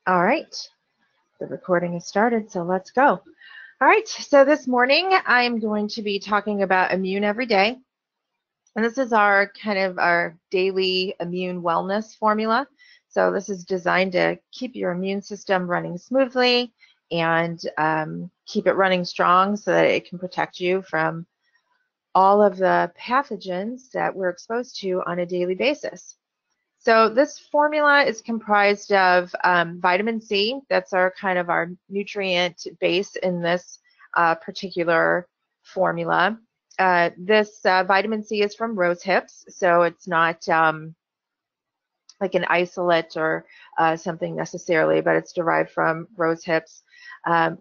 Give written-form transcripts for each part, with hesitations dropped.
All right, the recording has started, so let's go. All right, so this morning I'm going to be talking about Immune Every Day. And this is our daily immune wellness formula. So this is designed to keep your immune system running smoothly and keep it running strong so that it can protect you from all of the pathogens that we're exposed to on a daily basis. So this formula is comprised of vitamin C. That's our nutrient base in this particular formula. This vitamin C is from rose hips, so it's not like an isolate or something necessarily, but it's derived from rose hips.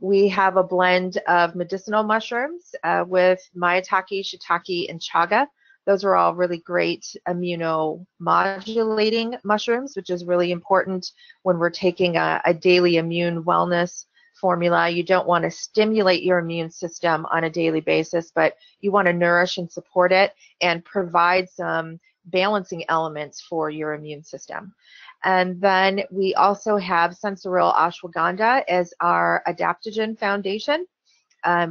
We have a blend of medicinal mushrooms with maitake, shiitake, and chaga. Those are all really great immunomodulating mushrooms, which is really important when we're taking a daily immune wellness formula. You don't want to stimulate your immune system on a daily basis, but you want to nourish and support it and provide some balancing elements for your immune system. And then we also have Sensoril Ashwagandha as our adaptogen foundation,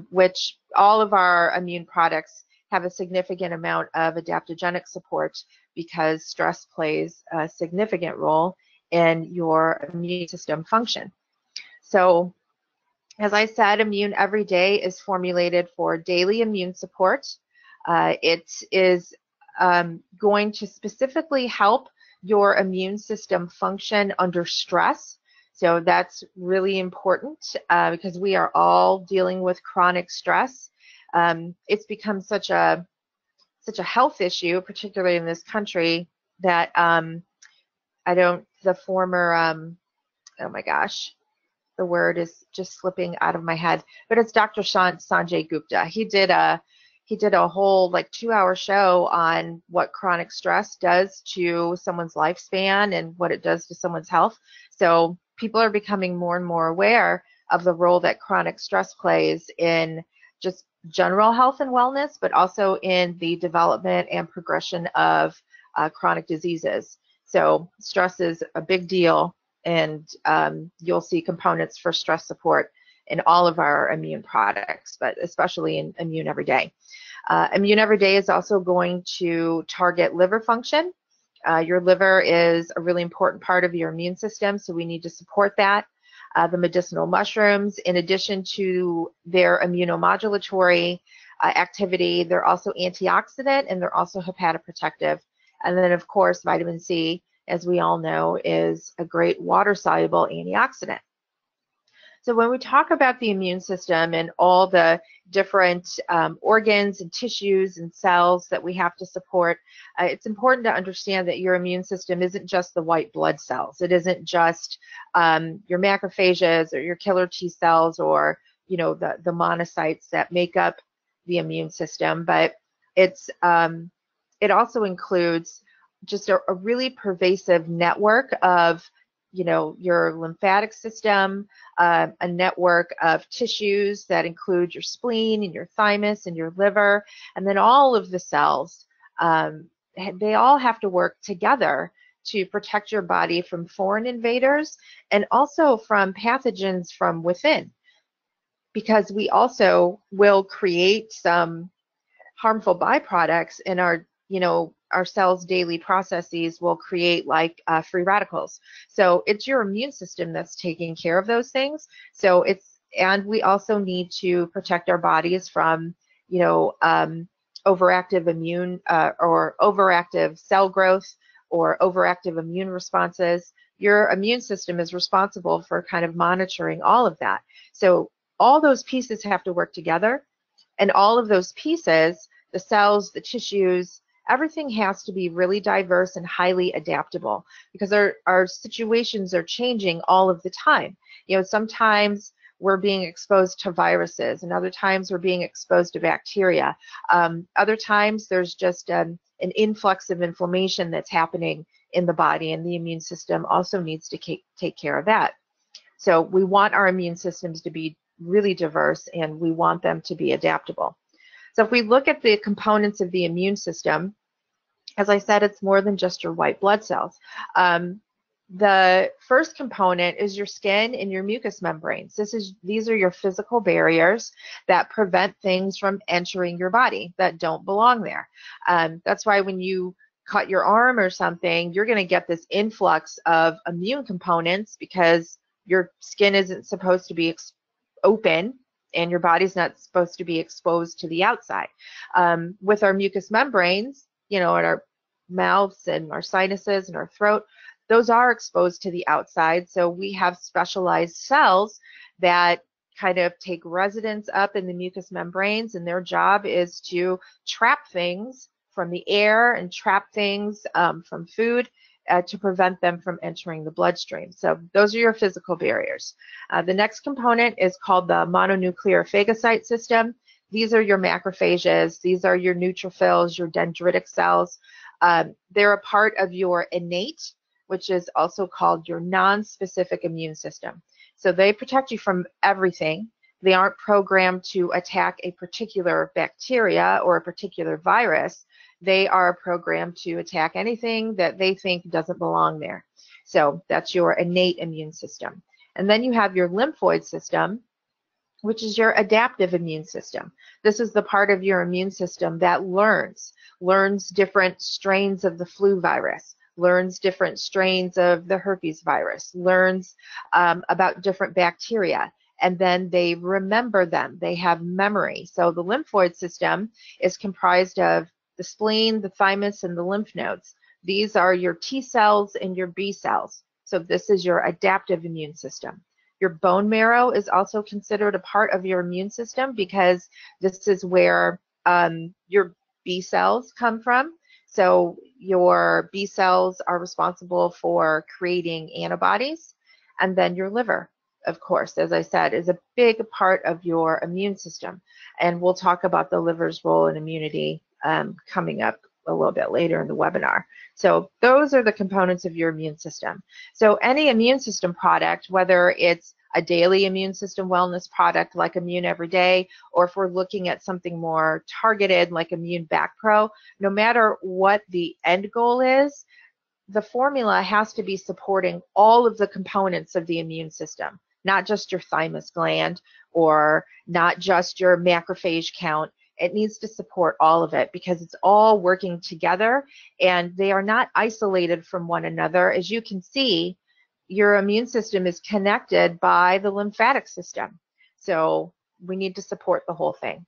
which all of our immune products have a significant amount of adaptogenic support because stress plays a significant role in your immune system function. So, as I said, Immune Every Day is formulated for daily immune support. It is going to specifically help your immune system function under stress. So that's really important because we are all dealing with chronic stress. It's become such a health issue, particularly in this country, that the former, oh my gosh, the word is just slipping out of my head, but it's Dr. Sanjay Gupta. He did a whole like 2-hour show on what chronic stress does to someone's lifespan and what it does to someone's health. So people are becoming more and more aware of the role that chronic stress plays in just general health and wellness, but also in the development and progression of chronic diseases. So stress is a big deal, and you'll see components for stress support in all of our immune products, but especially in Immune Every Day. Immune Every Day is also going to target liver function. Your liver is a really important part of your immune system, so we need to support that. The medicinal mushrooms, in addition to their immunomodulatory activity, they're also antioxidant and they're also hepatoprotective. And then, of course, vitamin C, as we all know, is a great water-soluble antioxidant. So when we talk about the immune system and all the different organs and tissues and cells that we have to support, it's important to understand that your immune system isn't just the white blood cells. It isn't just your macrophages or your killer T cells or the monocytes that make up the immune system, but it also includes just a really pervasive network of your lymphatic system, a network of tissues that include your spleen and your thymus and your liver, and then all of the cells. They all have to work together to protect your body from foreign invaders and also from pathogens from within, because we also will create some harmful byproducts in our cells' daily processes will create like free radicals. So it's your immune system that's taking care of those things. And we also need to protect our bodies from, overactive immune or overactive cell growth or overactive immune responses. Your immune system is responsible for kind of monitoring all of that. So all those pieces have to work together, and all of those pieces, the cells, the tissues, everything has to be really diverse and highly adaptable because our situations are changing all of the time. Sometimes we're being exposed to viruses, and other times we're being exposed to bacteria. Other times there's just an influx of inflammation that's happening in the body, and the immune system also needs to take care of that. So we want our immune systems to be really diverse, and we want them to be adaptable. So if we look at the components of the immune system, as I said, it's more than just your white blood cells. The first component is your skin and your mucous membranes. These are your physical barriers that prevent things from entering your body that don't belong there. That's why when you cut your arm or something, you're going to get this influx of immune components because your skin isn't supposed to be open and your body's not supposed to be exposed to the outside. With our mucous membranes, in our mouths and our sinuses and our throat, those are exposed to the outside. So we have specialized cells that kind of take residence up in the mucous membranes, and their job is to trap things from the air and trap things from food to prevent them from entering the bloodstream. So those are your physical barriers. The next component is called the mononuclear phagocyte system. These are your macrophages. These are your neutrophils, your dendritic cells. They're a part of your innate, which is also called your non-specific immune system. So they protect you from everything. They aren't programmed to attack a particular bacteria or a particular virus. They are programmed to attack anything that they think doesn't belong there. So that's your innate immune system. And then you have your lymphoid system, which is your adaptive immune system. This is the part of your immune system that learns different strains of the flu virus, learns different strains of the herpes virus, learns about different bacteria, and then they remember them. They have memory. So the lymphoid system is comprised of the spleen, the thymus, and the lymph nodes. These are your T cells and your B cells. So this is your adaptive immune system. Your bone marrow is also considered a part of your immune system because this is where your B cells come from. So your B cells are responsible for creating antibodies, and then your liver, of course, as I said, is a big part of your immune system. And we'll talk about the liver's role in immunity coming up a little bit later in the webinar. So those are the components of your immune system. So any immune system product, whether it's a daily immune system wellness product like Immune Everyday, or if we're looking at something more targeted like Immune Back Pro, no matter what the end goal is, the formula has to be supporting all of the components of the immune system, not just your thymus gland or not just your macrophage count. It needs to support all of it because it's all working together and they are not isolated from one another. As you can see, your immune system is connected by the lymphatic system. So we need to support the whole thing.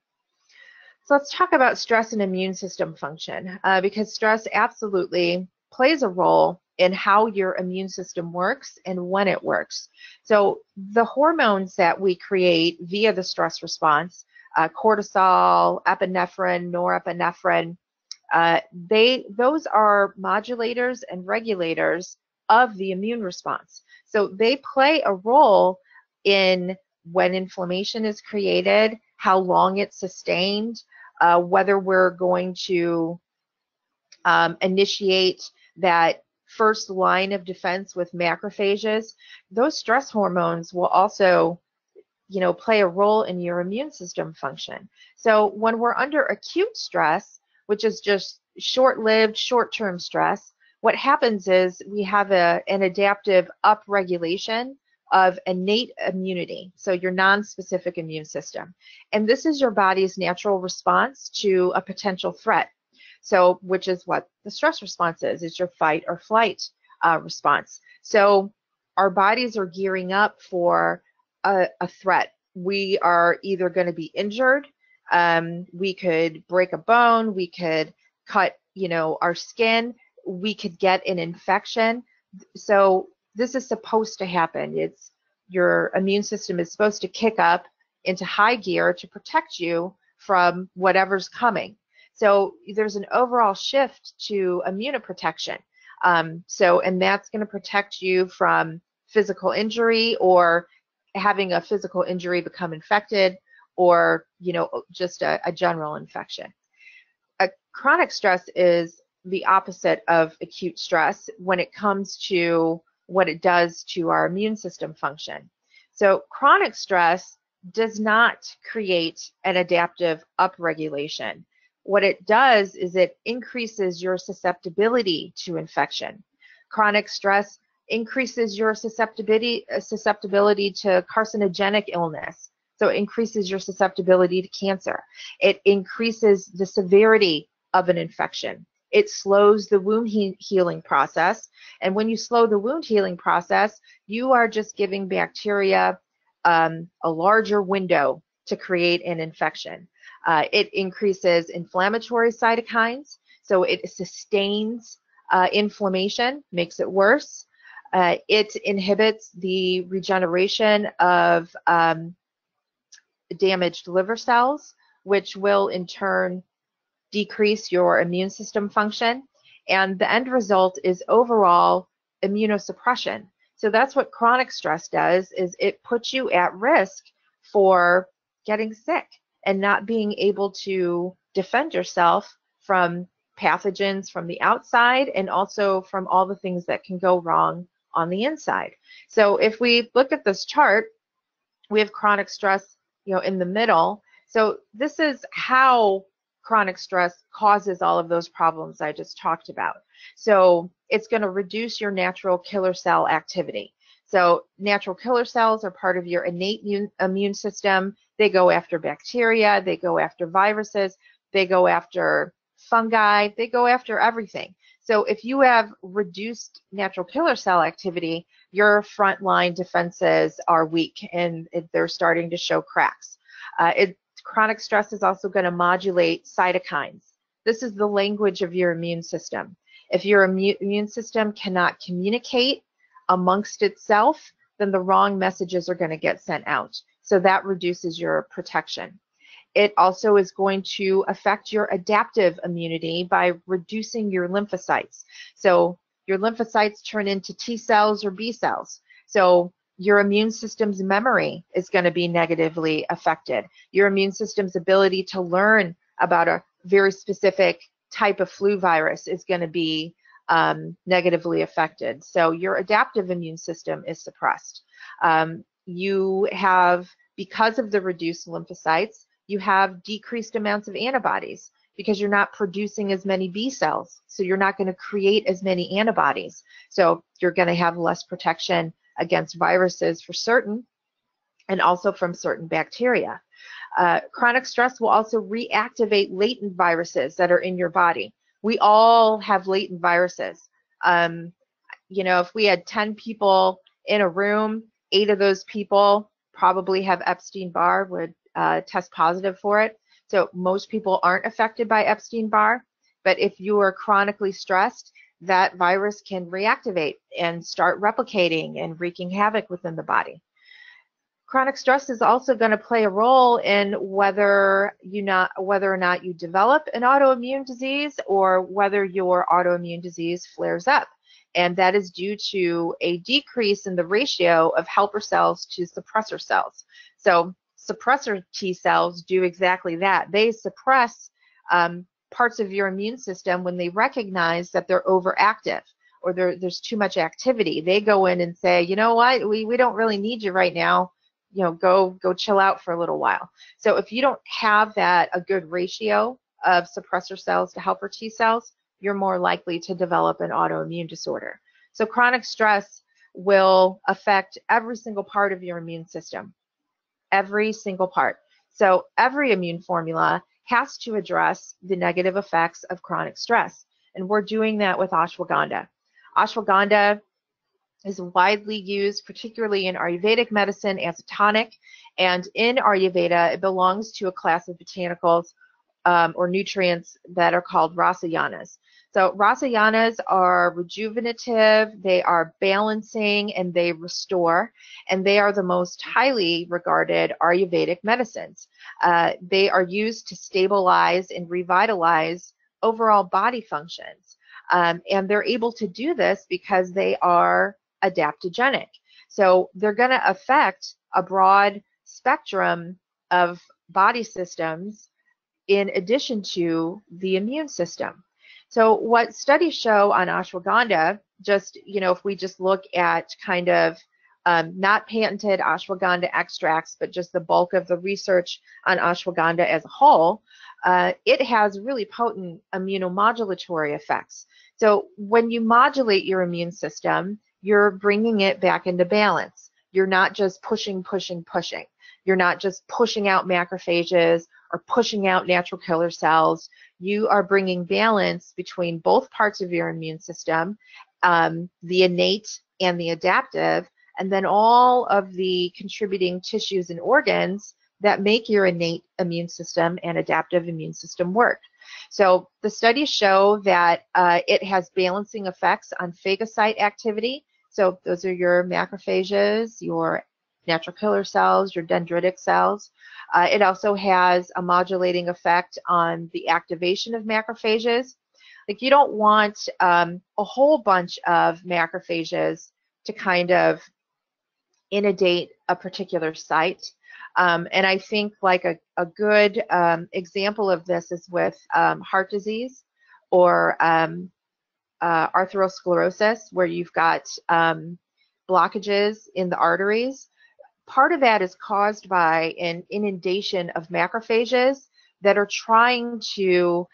So let's talk about stress and immune system function because stress absolutely plays a role in how your immune system works and when it works. So the hormones that we create via the stress response, cortisol, epinephrine, norepinephrine, those are modulators and regulators of the immune response. So they play a role in when inflammation is created, how long it's sustained, whether we're going to initiate that first line of defense with macrophages. Those stress hormones will also play a role in your immune system function. So when we're under acute stress, which is just short-lived, short-term stress, what happens is we have an adaptive upregulation of innate immunity, so your non-specific immune system. And this is your body's natural response to a potential threat. So, which is what the stress response is. It's your fight or flight response. So our bodies are gearing up for a threat. We are either going to be injured, we could break a bone, we could cut, our skin, we could get an infection. So this is supposed to happen. It's your immune system is supposed to kick up into high gear to protect you from whatever's coming. So there's an overall shift to immunoprotection. And that's going to protect you from physical injury or having a physical injury become infected or, just a general infection. Chronic stress is the opposite of acute stress when it comes to what it does to our immune system function. So chronic stress does not create an adaptive upregulation. What it does is it increases your susceptibility to infection. Chronic stress increases your susceptibility to carcinogenic illness. So it increases your susceptibility to cancer. It increases the severity of an infection. It slows the wound healing process. And when you slow the wound healing process, you are just giving bacteria a larger window to create an infection. It increases inflammatory cytokines, so it sustains inflammation, makes it worse. It inhibits the regeneration of damaged liver cells, which will in turn decrease your immune system function. And the end result is overall immunosuppression. So that's what chronic stress does, is it puts you at risk for getting sick and not being able to defend yourself from pathogens from the outside and also from all the things that can go wrong on the inside. So if we look at this chart, we have chronic stress, in the middle. So this is how chronic stress causes all of those problems I just talked about. So it's going to reduce your natural killer cell activity. So natural killer cells are part of your innate immune system. They go after bacteria, they go after viruses, they go after fungi, they go after everything. So if you have reduced natural killer cell activity, your frontline defenses are weak and they're starting to show cracks. Chronic stress is also going to modulate cytokines. This is the language of your immune system. If your immune system cannot communicate amongst itself, then the wrong messages are going to get sent out. So that reduces your protection. It also is going to affect your adaptive immunity by reducing your lymphocytes. So your lymphocytes turn into T cells or B cells. So your immune system's memory is going to be negatively affected. Your immune system's ability to learn about a very specific type of flu virus is going to be negatively affected. So your adaptive immune system is suppressed. You have, because of the reduced lymphocytes, you have decreased amounts of antibodies because you're not producing as many B cells. So you're not going to create as many antibodies. So you're going to have less protection against viruses for certain, and also from certain bacteria. Chronic stress will also reactivate latent viruses that are in your body. We all have latent viruses. If we had 10 people in a room, 8 of those people probably have Epstein-Barr, would test positive for it. So most people aren't affected by Epstein-Barr, but if you are chronically stressed, that virus can reactivate and start replicating and wreaking havoc within the body. Chronic stress is also going to play a role in whether or not you develop an autoimmune disease or whether your autoimmune disease flares up. And that is due to a decrease in the ratio of helper cells to suppressor cells. So suppressor T cells do exactly that. They suppress parts of your immune system when they recognize that they're overactive or there's too much activity. They go in and say, you know what, we don't really need you right now. Go chill out for a little while. So if you don't have a good ratio of suppressor cells to helper T cells, you're more likely to develop an autoimmune disorder. So chronic stress will affect every single part of your immune system, every single part. So every immune formula has to address the negative effects of chronic stress. And we're doing that with ashwagandha. Ashwagandha is widely used, particularly in Ayurvedic medicine, as a tonic. And in Ayurveda, it belongs to a class of botanicals or nutrients that are called rasayanas. So rasayanas are rejuvenative, they are balancing, and they restore, and they are the most highly regarded Ayurvedic medicines. They are used to stabilize and revitalize overall body functions. And they're able to do this because they are adaptogenic. So they're going to affect a broad spectrum of body systems in addition to the immune system. So what studies show on ashwagandha, if we just look at kind of not patented ashwagandha extracts, but just the bulk of the research on ashwagandha as a whole, it has really potent immunomodulatory effects. So when you modulate your immune system, you're bringing it back into balance. You're not just pushing. You're not just pushing out macrophages or pushing out natural killer cells. You are bringing balance between both parts of your immune system, the innate and the adaptive, and then all of the contributing tissues and organs that make your innate immune system and adaptive immune system work. So the studies show that it has balancing effects on phagocyte activity. So those are your macrophages, your natural killer cells, your dendritic cells. It also has a modulating effect on the activation of macrophages. Like, you don't want a whole bunch of macrophages to kind of inundate a particular site. And I think like a good example of this is with heart disease or atherosclerosis, where you've got blockages in the arteries. Part of that is caused by an inundation of macrophages that are trying to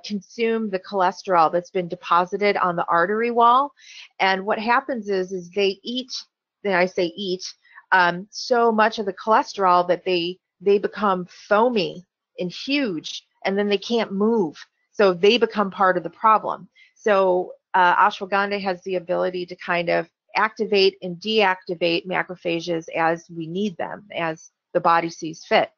consume the cholesterol that's been deposited on the artery wall. And what happens is they eat, and I say eat, so much of the cholesterol that they become foamy and huge, and then they can't move. So they become part of the problem. So ashwagandha has the ability to kind of activate and deactivate macrophages as we need them, as the body sees fit.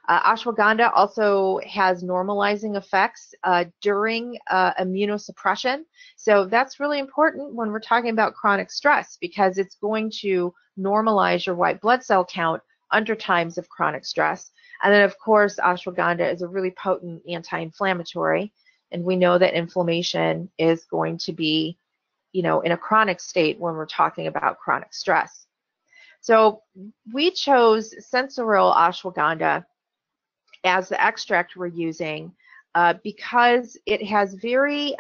Ashwagandha also has normalizing effects during immunosuppression. So that's really important when we're talking about chronic stress, because it's going to normalize your white blood cell count under times of chronic stress. And then, of course, ashwagandha is a really potent anti-inflammatory, and we know that inflammation is going to be, you know, in a chronic state when we're talking about chronic stress. So we chose Sensoril ashwagandha as the extract we're using because it has very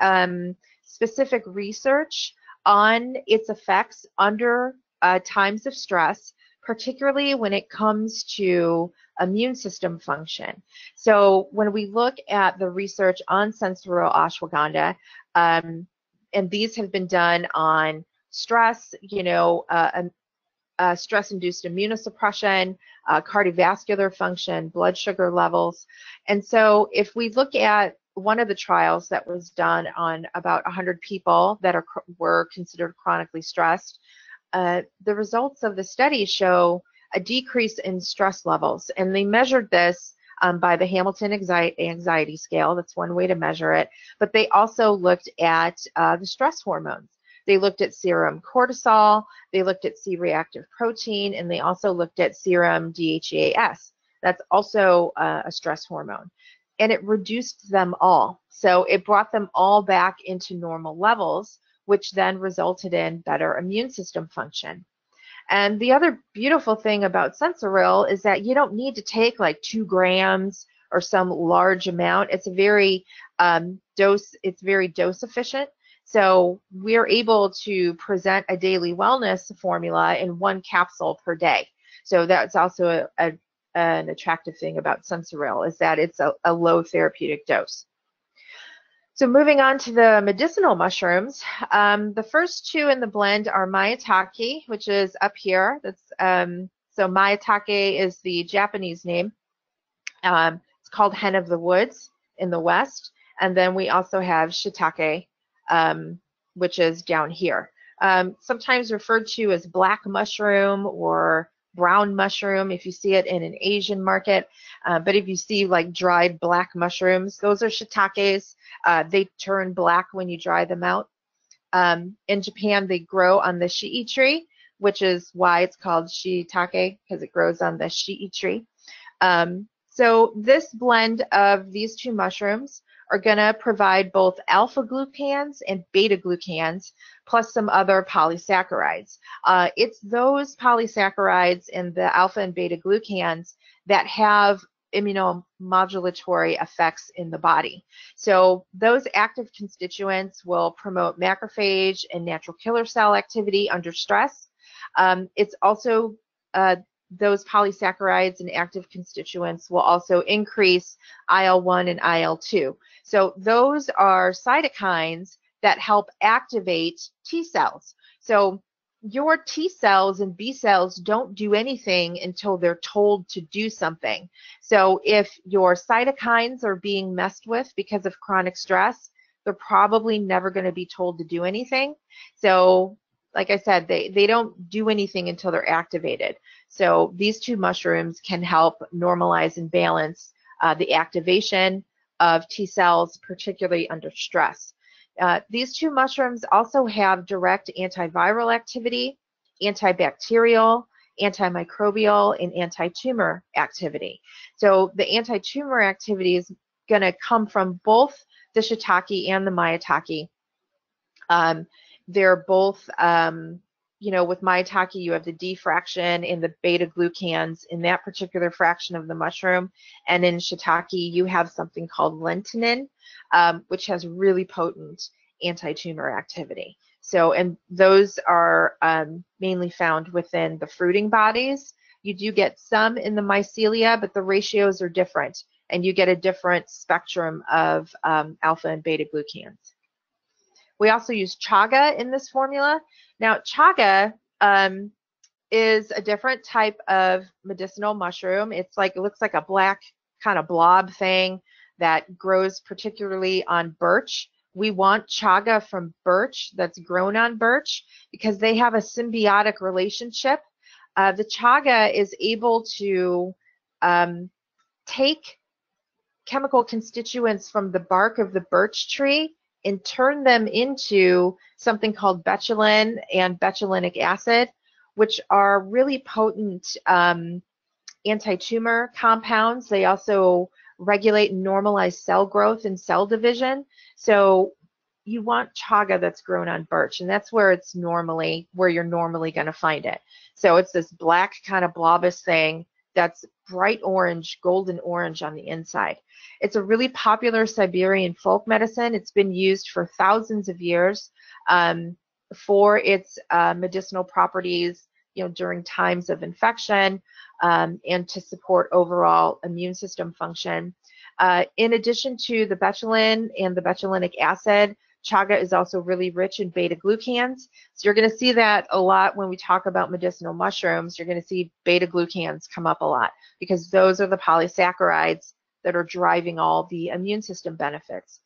specific research on its effects under times of stress, particularly when it comes to immune system function. So when we look at the research on Sensoril ashwagandha, and these have been done on stress, you know, stress-induced immunosuppression, cardiovascular function, blood sugar levels. And so if we look at one of the trials that was done on about 100 people that were considered chronically stressed, the results of the study show a decrease in stress levels. And they measured this by the Hamilton Anxiety Scale. That's one way to measure it. But they also looked at the stress hormones. They looked at serum cortisol, they looked at C-reactive protein, and they also looked at serum DHEAS. That's also a stress hormone. And it reduced them all. So it brought them all back into normal levels, which then resulted in better immune system function. And the other beautiful thing about Sensoril is that you don't need to take like 2 grams or some large amount. It's a very dose efficient. So we're able to present a daily wellness formula in 1 capsule per day. So that's also an attractive thing about Sensoril, is that it's a low therapeutic dose. So moving on to the medicinal mushrooms, the first 2 in the blend are maitake, which is up here. That's so maitake is the Japanese name. It's called hen of the woods in the West, and then we also have shiitake, which is down here. Sometimes referred to as black mushroom or brown mushroom if you see it in an Asian market. But if you see like dried black mushrooms, those are shiitakes. They turn black when you dry them out. In Japan, they grow on the shii tree, which is why it's called shiitake, because it grows on the shii tree. So this blend of these 2 mushrooms are going to provide both alpha-glucans and beta-glucans, plus some other polysaccharides. It's those polysaccharides and the alpha and beta-glucans that have immunomodulatory effects in the body. So those active constituents will promote macrophage and natural killer cell activity under stress. It's also those polysaccharides and active constituents will also increase IL-1 and IL-2. So those are cytokines that help activate T cells. So your T cells and B cells don't do anything until they're told to do something. So if your cytokines are being messed with because of chronic stress, they're probably never going to be told to do anything. So like I said, they don't do anything until they're activated. So these two mushrooms can help normalize and balance the activation of T cells, particularly under stress. These two mushrooms also have direct antiviral activity, antibacterial, antimicrobial, and anti-tumor activity. So the anti-tumor activity is going to come from both the shiitake and the maitake. They're both, with maitake, you have the D fraction and the beta glucans in that particular fraction of the mushroom. And in shiitake, you have something called lentinin, which has really potent anti-tumor activity. So, and those are mainly found within the fruiting bodies. You do get some in the mycelia, but the ratios are different, and you get a different spectrum of alpha and beta glucans. We also use chaga in this formula. Now, chaga is a different type of medicinal mushroom. It looks like a black kind of blob thing that grows particularly on birch. We want chaga from birch that's grown on birch because they have a symbiotic relationship. The chaga is able to take chemical constituents from the bark of the birch tree and turn them into something called betulin and betulinic acid, which are really potent anti-tumor compounds. They also regulate and normalize cell growth and cell division. So you want chaga that's grown on birch, and that's where you're normally going to find it. So it's this black kind of blobous thing that's bright orange, golden orange on the inside. It's a really popular Siberian folk medicine. It's been used for thousands of years for its medicinal properties, during times of infection and to support overall immune system function. In addition to the betulin and the betulinic acid, chaga is also really rich in beta-glucans. So you're going to see that a lot when we talk about medicinal mushrooms. You're going to see beta-glucans come up a lot because those are the polysaccharides that are driving all the immune system benefits.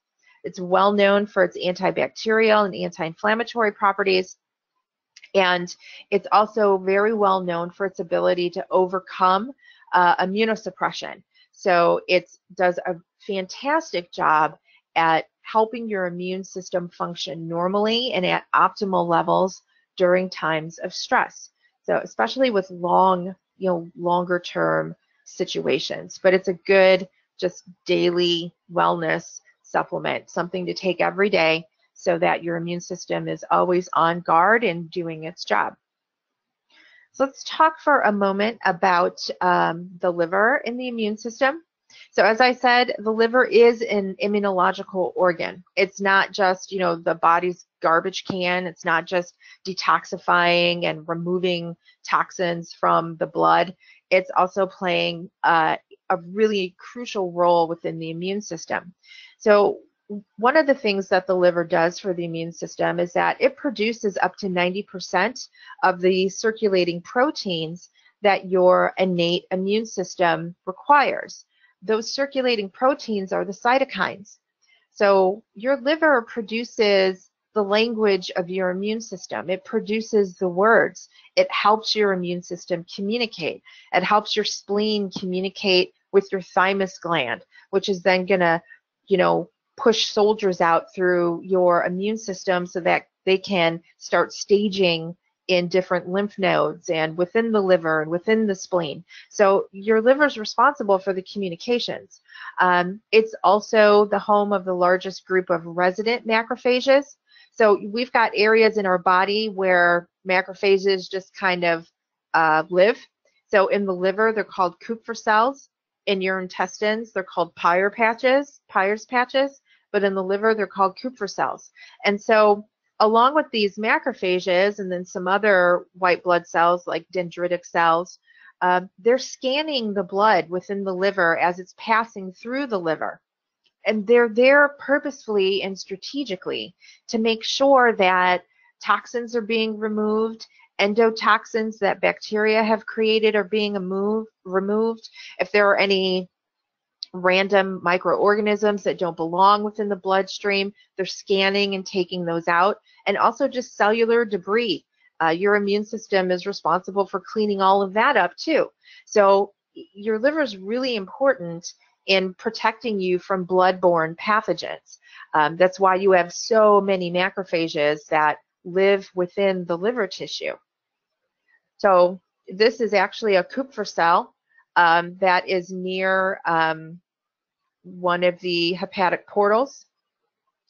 It's well known for its antibacterial and anti-inflammatory properties, and it's also very well known for its ability to overcome immunosuppression. So it does a fantastic job at helping your immune system function normally and at optimal levels during times of stress. So especially with longer term situations. But it's a good just daily wellness supplement, something to take every day so that your immune system is always on guard and doing its job. So let's talk for a moment about the liver in the immune system. So as I said, the liver is an immunological organ. It's not just, the body's garbage can. It's not just detoxifying and removing toxins from the blood. It's also playing a really crucial role within the immune system. So one of the things that the liver does for the immune system is that it produces up to 90% of the circulating proteins that your innate immune system requires. Those circulating proteins are the cytokines. So your liver produces the language of your immune system. It produces the words. It helps your immune system communicate. It helps your spleen communicate with your thymus gland, which is then going to, push soldiers out through your immune system so that they can start staging in different lymph nodes and within the liver and within the spleen. So your liver is responsible for the communications. It's also the home of the largest group of resident macrophages. So we've got areas in our body where macrophages just kind of live. So in the liver, they're called Kupffer cells. In your intestines, they're called Peyer's patches. But in the liver, they're called Kupffer cells. And so along with these macrophages and then some other white blood cells like dendritic cells, they're scanning the blood within the liver as it's passing through the liver. And they're there purposefully and strategically to make sure that toxins are being removed, endotoxins that bacteria have created are being removed. If there are any random microorganisms that don't belong within the bloodstream, they're scanning and taking those out. And also just cellular debris. Your immune system is responsible for cleaning all of that up too. So your liver is really important in protecting you from blood-borne pathogens. That's why you have so many macrophages that live within the liver tissue. So this is actually a Kupffer cell that is near one of the hepatic portals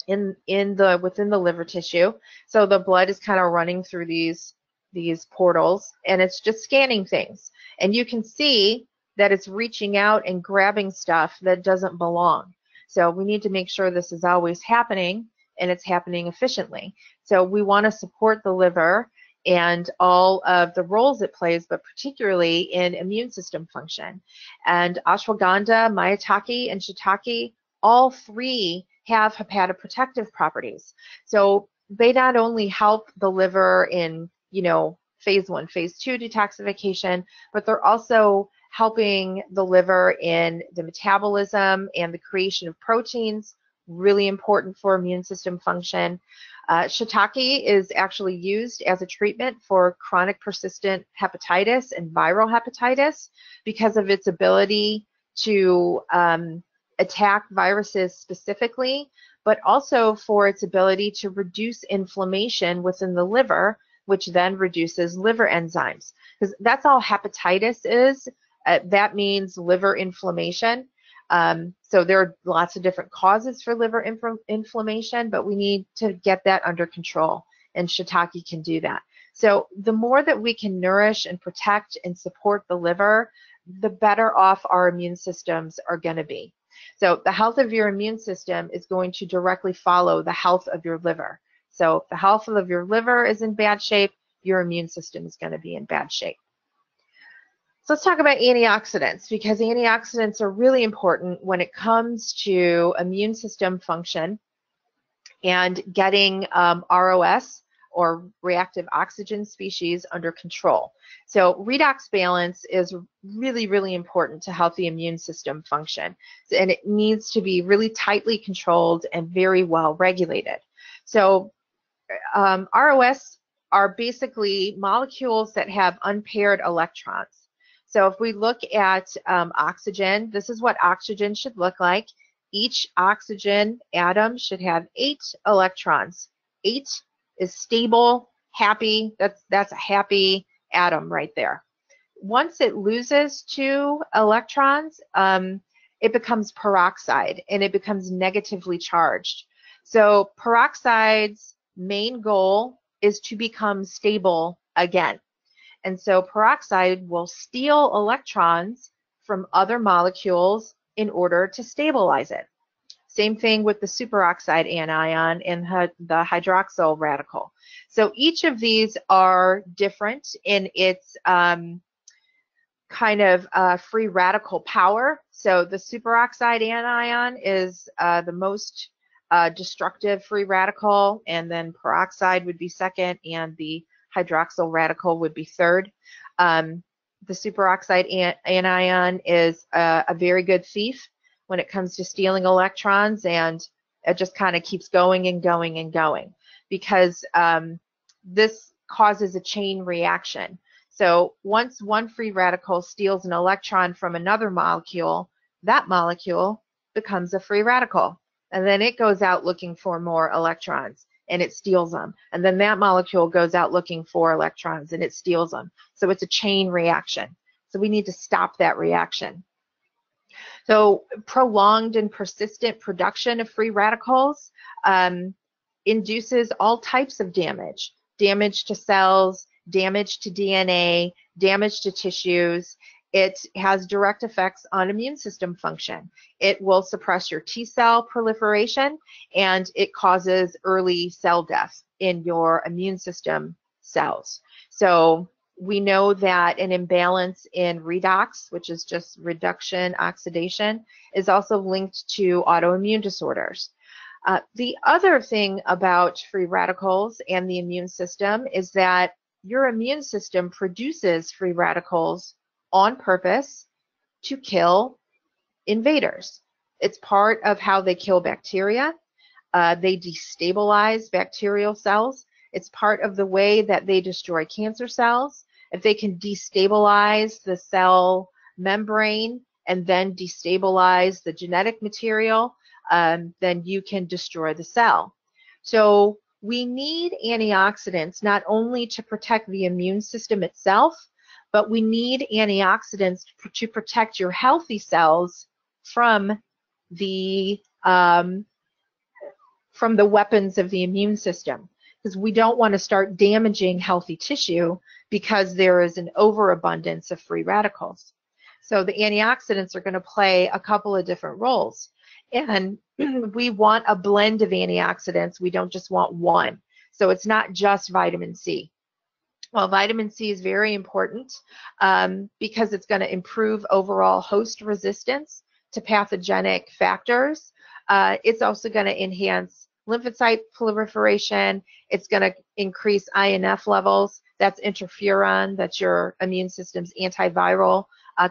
within the liver tissue. So the blood is kind of running through these portals, and it's just scanning things. And you can see that it's reaching out and grabbing stuff that doesn't belong. So we need to make sure this is always happening and it's happening efficiently. So we want to support the liver and all of the roles it plays, but particularly in immune system function. And ashwagandha, maitake, and shiitake, all three have hepatoprotective properties. So they not only help the liver in, phase 1, phase 2 detoxification, but they're also helping the liver in the metabolism and the creation of proteins, really important for immune system function. Shiitake is actually used as a treatment for chronic persistent hepatitis and viral hepatitis because of its ability to attack viruses specifically, but also for its ability to reduce inflammation within the liver, which then reduces liver enzymes. Because that's all hepatitis is. That means liver inflammation. So there are lots of different causes for liver inflammation, but we need to get that under control, and shiitake can do that. So the more that we can nourish and protect and support the liver, the better off our immune systems are going to be. So the health of your immune system is going to directly follow the health of your liver. So if the health of your liver is in bad shape, your immune system is going to be in bad shape. So let's talk about antioxidants, because antioxidants are really important when it comes to immune system function and getting ROS, or reactive oxygen species, under control. So redox balance is really, really important to healthy immune system function, and it needs to be really tightly controlled and very well regulated. So ROS are basically molecules that have unpaired electrons. So if we look at oxygen, this is what oxygen should look like. Each oxygen atom should have 8 electrons. 8 is stable, happy. That's a happy atom right there. Once it loses 2 electrons, it becomes peroxide, and it becomes negatively charged. So peroxide's main goal is to become stable again. And so peroxide will steal electrons from other molecules in order to stabilize it. Same thing with the superoxide anion and the hydroxyl radical. So each of these are different in its kind of free radical power. So the superoxide anion is the most destructive free radical, and then peroxide would be second, and the hydroxyl radical would be third. The superoxide anion is a very good thief when it comes to stealing electrons, and it just kind of keeps going and going and going, because this causes a chain reaction. So once one free radical steals an electron from another molecule, that molecule becomes a free radical, and then it goes out looking for more electrons, and it steals them. And then that molecule goes out looking for electrons, and it steals them. So it's a chain reaction. So we need to stop that reaction. So prolonged and persistent production of free radicals induces all types of damage. Damage to cells, damage to DNA, damage to tissues. It has direct effects on immune system function. It will suppress your T cell proliferation, and it causes early cell death in your immune system cells. So we know that an imbalance in redox, which is just reduction oxidation, is also linked to autoimmune disorders. The other thing about free radicals and the immune system is that your immune system produces free radicals on purpose to kill invaders. It's part of how they kill bacteria. They destabilize bacterial cells. It's part of the way that they destroy cancer cells. If they can destabilize the cell membrane and then destabilize the genetic material, then you can destroy the cell. So we need antioxidants not only to protect the immune system itself, but we need antioxidants to protect your healthy cells from the weapons of the immune system, because we don't want to start damaging healthy tissue because there is an overabundance of free radicals. So the antioxidants are going to play a couple of different roles. And we want a blend of antioxidants. We don't just want one. So it's not just vitamin C. Well, vitamin C is very important because it's going to improve overall host resistance to pathogenic factors. It's also going to enhance lymphocyte proliferation. It's going to increase INF levels. That's interferon. That's your immune system's antiviral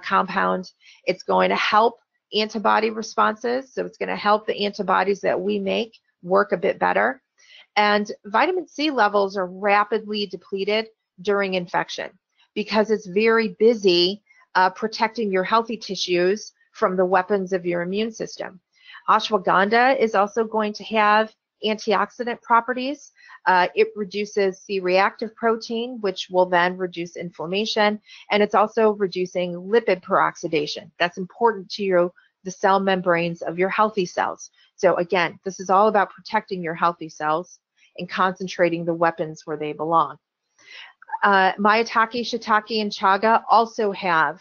compound. It's going to help antibody responses. So it's going to help the antibodies that we make work a bit better. And vitamin C levels are rapidly depleted during infection because it's very busy protecting your healthy tissues from the weapons of your immune system. Ashwagandha is also going to have antioxidant properties. It reduces C-reactive protein, which will then reduce inflammation, and it's also reducing lipid peroxidation. That's important to the cell membranes of your healthy cells. So again, this is all about protecting your healthy cells and concentrating the weapons where they belong. Maitake, shiitake, and chaga also have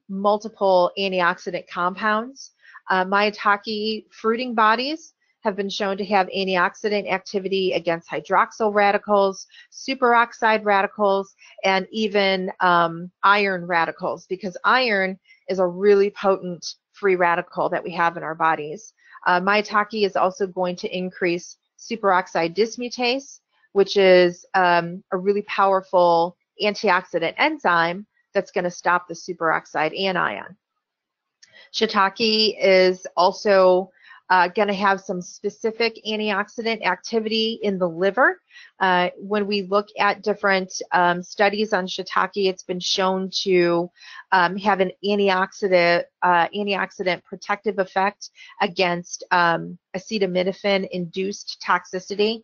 multiple antioxidant compounds. Maitake fruiting bodies have been shown to have antioxidant activity against hydroxyl radicals, superoxide radicals, and even iron radicals, because iron is a really potent free radical that we have in our bodies. Maitake is also going to increase superoxide dismutase, which is a really powerful antioxidant enzyme that's going to stop the superoxide anion. Shiitake is also going to have some specific antioxidant activity in the liver. When we look at different studies on shiitake, it's been shown to have an antioxidant protective effect against acetaminophen-induced toxicity.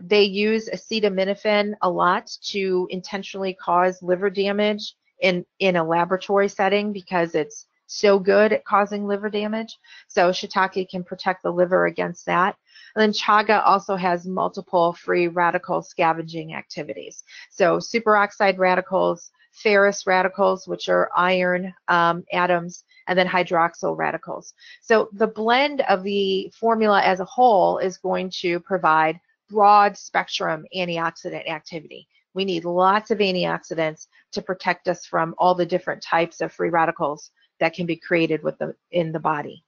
They use acetaminophen a lot to intentionally cause liver damage in a laboratory setting because it's so good at causing liver damage. So shiitake can protect the liver against that. And then chaga also has multiple free radical scavenging activities. So superoxide radicals, ferrous radicals, which are iron atoms, and then hydroxyl radicals. So the blend of the formula as a whole is going to provide broad spectrum antioxidant activity. We need lots of antioxidants to protect us from all the different types of free radicals that can be created in the body.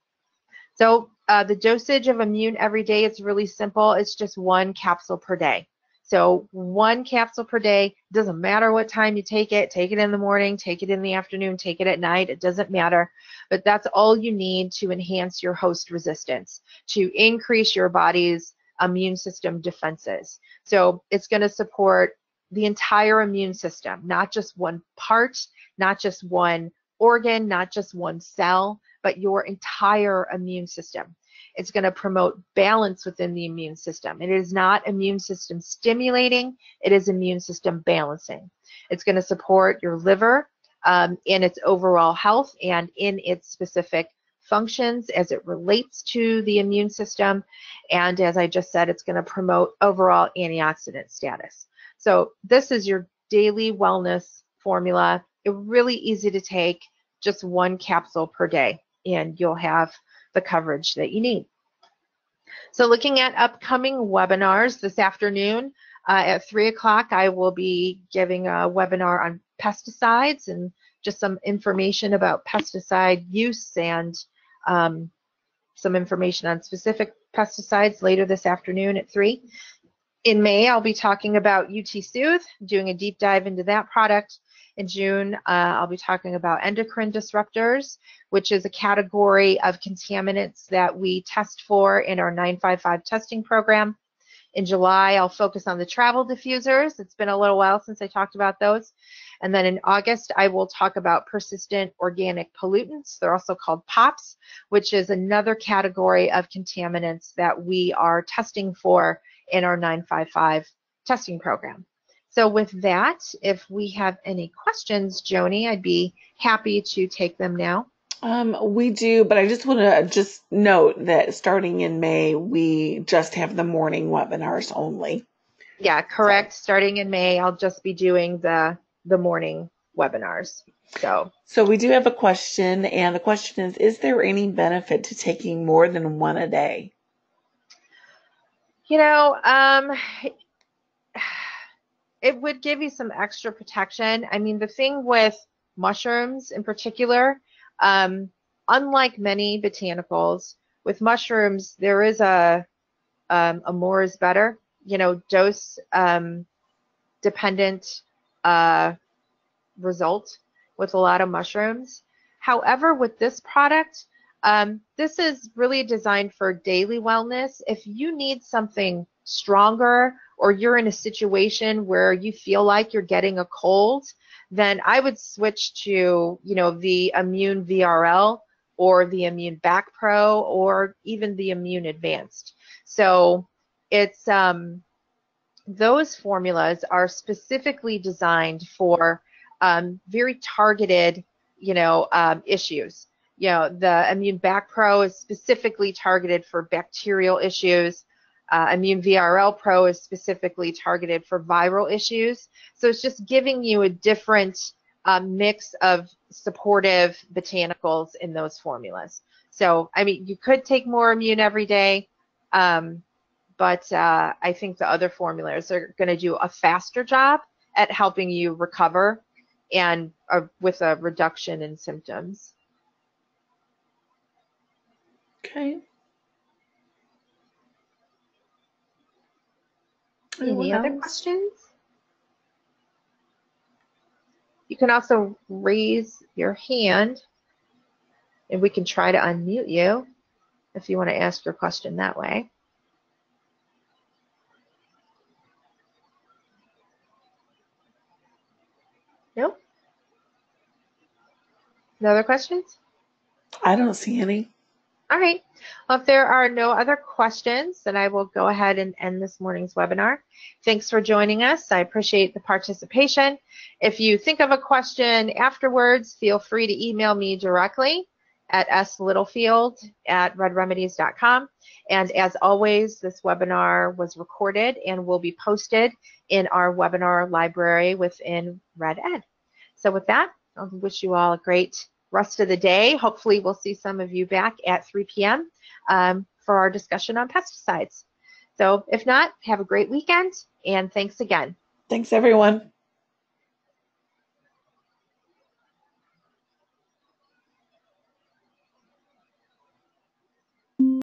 So the dosage of immune every day is really simple. It's just 1 capsule per day. So 1 capsule per day, doesn't matter what time you take it in the morning, take it in the afternoon, take it at night, it doesn't matter. But that's all you need to enhance your host resistance, to increase your body's immune system defenses. So it's going to support the entire immune system, not just one part, not just one organ, not just one cell, but your entire immune system. It's going to promote balance within the immune system. It is not immune system stimulating, it is immune system balancing. It's going to support your liver in its overall health and in its specific functions as it relates to the immune system. And as I just said, it's going to promote overall antioxidant status. So this is your daily wellness formula. It's really easy to take, just 1 capsule per day, and you'll have the coverage that you need. So looking at upcoming webinars this afternoon at 3 o'clock, I will be giving a webinar on pesticides and just some information about pesticide use and some information on specific pesticides later this afternoon at 3. In May, I'll be talking about UT Soothe, doing a deep dive into that product. In June, I'll be talking about endocrine disruptors, which is a category of contaminants that we test for in our 955 testing program. In July, I'll focus on the travel diffusers. It's been a little while since I talked about those. And then in August, I will talk about persistent organic pollutants. They're also called POPs, which is another category of contaminants that we are testing for in our 955 testing program. So with that, if we have any questions, Joni, I'd be happy to take them now. We do, but I just want to note that starting in May, we just have the morning webinars only. Yeah, correct. So, starting in May, I'll just be doing the morning webinars. So we do have a question, and the question is there any benefit to taking more than one a day? You know, it would give you some extra protection. I mean, the thing with mushrooms in particular, unlike many botanicals, with mushrooms, there is a more is better, dose dependent result with a lot of mushrooms. However, with this product, this is really designed for daily wellness. If you need something stronger, or you're in a situation where you feel like you're getting a cold, then I would switch to, the Immune VRL or the Immune Back Pro or even the Immune Advanced. So it's those formulas are specifically designed for very targeted, issues. The Immune Back Pro is specifically targeted for bacterial issues. Immune VRL Pro is specifically targeted for viral issues. So it's just giving you a different mix of supportive botanicals in those formulas. So, I mean, you could take more immune every day, but I think the other formulas are going to do a faster job at helping you recover and with a reduction in symptoms. Okay. Any other questions? You can also raise your hand and we can try to unmute you if you want to ask your question that way. Nope. No other questions? I don't see any. All right. Well, if there are no other questions, then I will go ahead and end this morning's webinar. Thanks for joining us. I appreciate the participation. If you think of a question afterwards, feel free to email me directly at slittlefield@redremedies.com. And as always, this webinar was recorded and will be posted in our webinar library within Red Ed. So with that, I wish you all a great rest of the day. Hopefully we'll see some of you back at 3 p.m. For our discussion on pesticides. So if not, have a great weekend and thanks again. Thanks everyone.